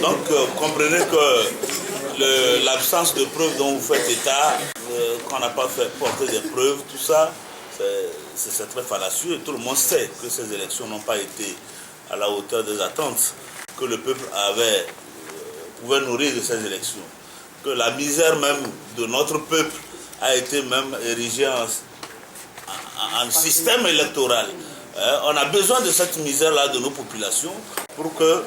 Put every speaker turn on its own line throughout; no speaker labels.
Donc, comprenez que l'absence de preuves dont vous faites état, qu'on n'a pas fait porter des preuves, tout ça, c'est très fallacieux. Tout le monde sait que ces élections n'ont pas été à la hauteur des attentes que le peuple pouvait nourrir de ces élections. Que la misère même de notre peuple a été même érigée en système électoral. On a besoin de cette misère-là de nos populations pour que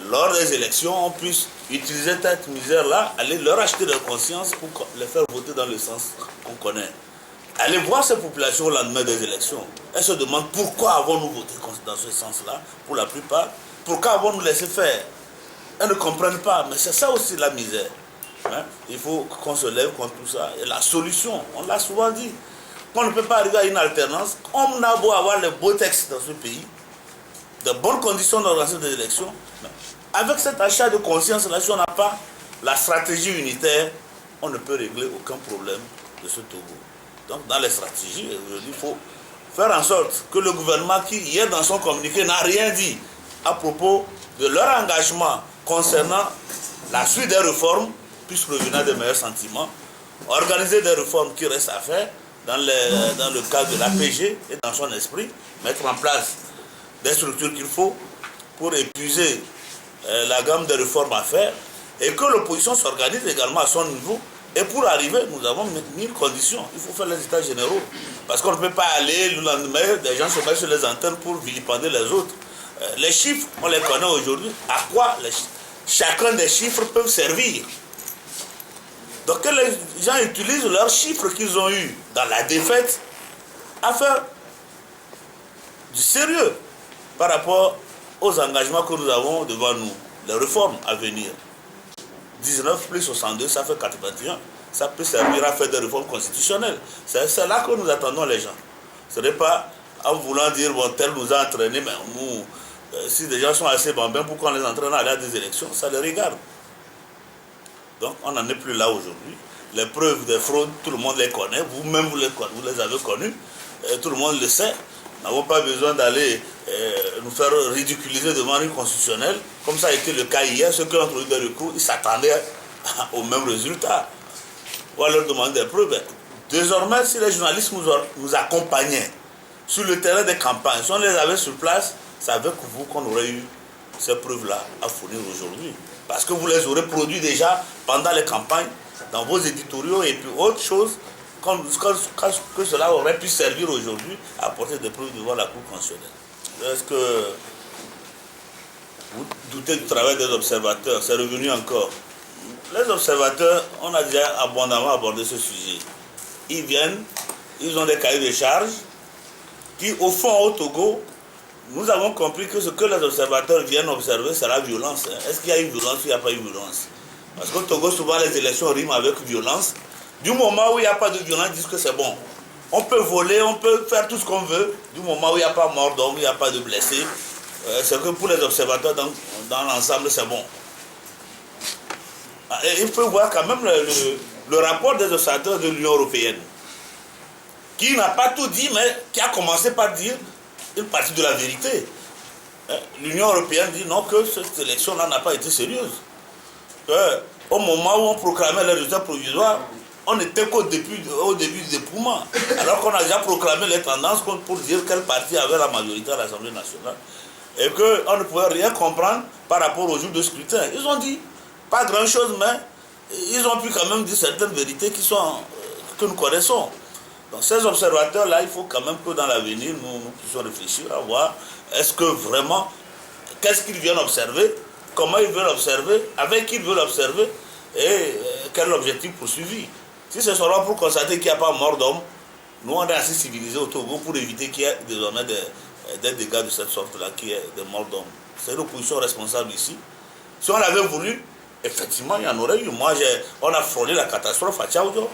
lors des élections, on puisse utiliser cette misère-là, aller leur acheter leur conscience pour les faire voter dans le sens qu'on connaît. Allez voir ces populations au lendemain des élections. Elles se demandent pourquoi avons-nous voté dans ce sens-là, pour la plupart. Pourquoi avons-nous laissé faire? Elles ne comprennent pas, mais c'est ça aussi la misère. Il faut qu'on se lève contre tout ça. Et la solution, on l'a souvent dit, qu'on ne peut pas arriver à une alternance. On a beau avoir les beaux textes dans ce pays, de bonnes conditions d'organisation des élections, mais avec cet achat de conscience-là, si on n'a pas la stratégie unitaire, on ne peut régler aucun problème de ce Togo. Donc dans les stratégies, il faut faire en sorte que le gouvernement qui, hier dans son communiqué, n'a rien dit à propos de leur engagement concernant la suite des réformes, puisse revenir à des meilleurs sentiments, organiser des réformes qui restent à faire dans le cadre de l'APG et dans son esprit, mettre en place des structures qu'il faut pour épuiser la gamme de réformes à faire et que l'opposition s'organise également à son niveau. Et pour arriver, nous avons mis une condition. Il faut faire les états généraux. Parce qu'on ne peut pas aller le lendemain, des gens se mettent sur les antennes pour vilipender les autres. Les chiffres, on les connaît aujourd'hui. À quoi chacun des chiffres peut servir? Donc que les gens utilisent leurs chiffres qu'ils ont eus dans la défaite à faire du sérieux par rapport aux engagements que nous avons devant nous, les réformes à venir. 19 plus 62, ça fait 81. Ça peut servir à faire des réformes constitutionnelles. C'est là que nous attendons les gens. Ce n'est pas en voulant dire, bon, tel nous a entraînés, mais nous, si les gens sont assez bambins, pourquoi on les entraîne à aller à des élections? Ça les regarde. Donc, on n'en est plus là aujourd'hui. Les preuves des fraudes, tout le monde les connaît. Vous-même, vous les avez connues. Tout le monde le sait. Nous n'avons pas besoin d'aller nous faire ridiculiser devant une constitutionnelle. Comme ça a été le cas hier. Ceux qui ont introduit des recours, ils s'attendaient au même résultat. On va leur demander des preuves. Désormais, si les journalistes nous accompagnaient sur le terrain des campagnes, si on les avait sur place, c'est avec vous qu'on aurait eu ces preuves-là à fournir aujourd'hui. Parce que vous les aurez produits déjà pendant les campagnes, dans vos éditoriaux et puis autre chose, que cela aurait pu servir aujourd'hui à apporter des preuves devant la Cour constitutionnelle. Est-ce que vous doutez du travail des observateurs? C'est revenu encore. Les observateurs, on a déjà abondamment abordé ce sujet. Ils viennent, ils ont des cahiers de charges qui, au fond, au Togo, nous avons compris que ce que les observateurs viennent observer, c'est la violence. Est-ce qu'il y a eu violence ou il n'y a pas eu violence? Parce qu'au Togo, souvent, les élections riment avec violence. Du moment où il n'y a pas de violence, ils disent que c'est bon. On peut voler, on peut faire tout ce qu'on veut. Du moment où il n'y a pas mort d'homme, il n'y a pas de blessés, c'est que pour les observateurs, dans l'ensemble, c'est bon. Et il faut voir quand même le rapport des observateurs de l'Union européenne, qui n'a pas tout dit, mais qui a commencé par dire une partie de la vérité. L'Union européenne dit non, que cette élection-là n'a pas été sérieuse. Au moment où on proclamait les résultats provisoires, on n'était qu'au début du dépouillement. Alors qu'on a déjà proclamé les tendances pour dire quel parti avait la majorité à l'Assemblée nationale. Et qu'on ne pouvait rien comprendre par rapport au jour de scrutin. Ils ont dit pas grand-chose, mais ils ont pu quand même dire certaines vérités que nous connaissons. Donc ces observateurs-là, il faut quand même que dans l'avenir, nous puissions réfléchir à voir est-ce que vraiment, qu'est-ce qu'ils viennent observer, comment ils veulent observer, avec qui ils veulent observer et quel est l'objectif poursuivi. Si ce sera pour constater qu'il n'y a pas mort d'homme, nous on est assez civilisés au Togo pour éviter qu'il y ait désormais des dégâts de cette sorte-là, qu'il y ait des morts d'hommes. C'est l'opposition responsable ici. Si on l'avait voulu, effectivement, il y en aurait eu. Moi, on a frôlé la catastrophe à Tchaoudio,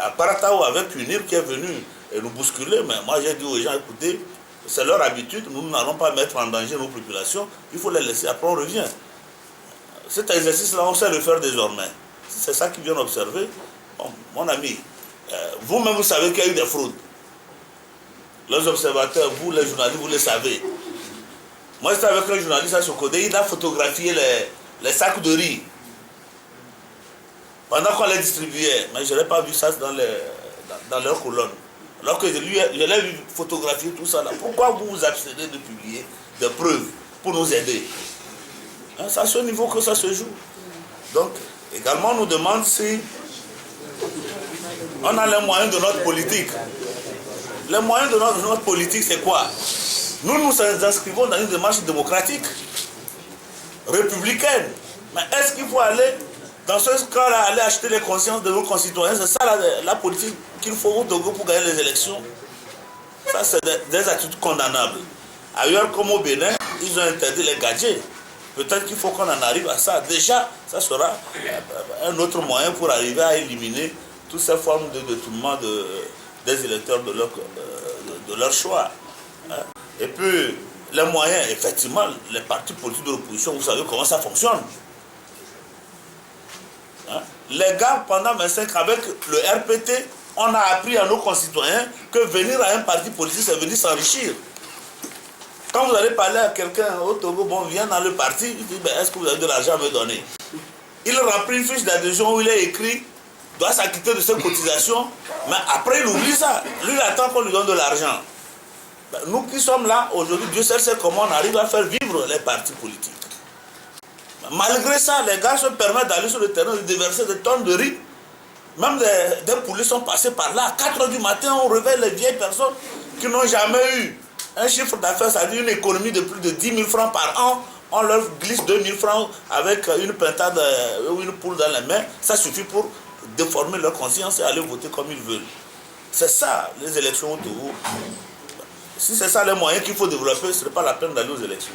à Paratao, avec UNIR qui est venu nous bousculer. Mais moi, j'ai dit aux gens, écoutez, c'est leur habitude, nous n'allons pas mettre en danger nos populations, il faut les laisser, après on revient. Cet exercice-là, on sait le faire désormais. C'est ça qu'ils viennent observer. Bon, mon ami, vous-même, vous savez qu'il y a eu des fraudes. Les observateurs, vous, les journalistes, vous le savez. Moi, j'étais avec un journaliste à Sokodé, il a photographié les sacs de riz. Pendant qu'on les distribuait, mais je n'ai pas vu ça dans leur colonne. Alors que je l'ai vu photographier tout ça là. Pourquoi vous vous abstenez de publier des preuves pour nous aider? Hein, c'est à ce niveau que ça se joue. Donc, également, on nous demande si on a les moyens de notre politique. Les moyens de notre politique, c'est quoi? Nous nous inscrivons dans une démarche démocratique, républicaine. Mais est-ce qu'il faut aller, dans ce cas-là, aller acheter les consciences de nos concitoyens? C'est ça la politique qu'il faut au Togo pour gagner les élections. Ça, c'est des attitudes condamnables. Ailleurs, comme au Bénin, ils ont interdit les gadgets. Peut-être qu'il faut qu'on en arrive à ça. Déjà, ça sera un autre moyen pour arriver à éliminer toutes ces formes de détournement des électeurs de leur choix. Hein? Et puis, les moyens, effectivement, les partis politiques de l'opposition, vous savez comment ça fonctionne. Hein? Les gars, pendant 25 ans, avec le RPT, on a appris à nos concitoyens que venir à un parti politique, c'est venir s'enrichir. Quand vous allez parler à quelqu'un au Togo, bon, viens dans le parti, il dit, est-ce que vous avez de l'argent à me donner? Il remplit une fiche d'adhésion où il est écrit, doit s'acquitter de ses cotisations, mais après il oublie ça. Lui, il attend qu'on lui donne de l'argent. Nous qui sommes là, aujourd'hui, Dieu seul sait comment on arrive à faire vivre les partis politiques. Malgré ça, les gars se permettent d'aller sur le terrain, de déverser des tonnes de riz. Même des poulets sont passés par là. À 4 h du matin, on réveille les vieilles personnes qui n'ont jamais eu un chiffre d'affaires, c'est-à-dire une économie de plus de 10 000 francs par an. On leur glisse 2 000 francs avec une pintade ou une poule dans les mains. Ça suffit pour déformer leur conscience et aller voter comme ils veulent. C'est ça, les élections au Togo. Si c'est ça les moyens qu'il faut développer, ce n'est pas la peine d'aller aux élections.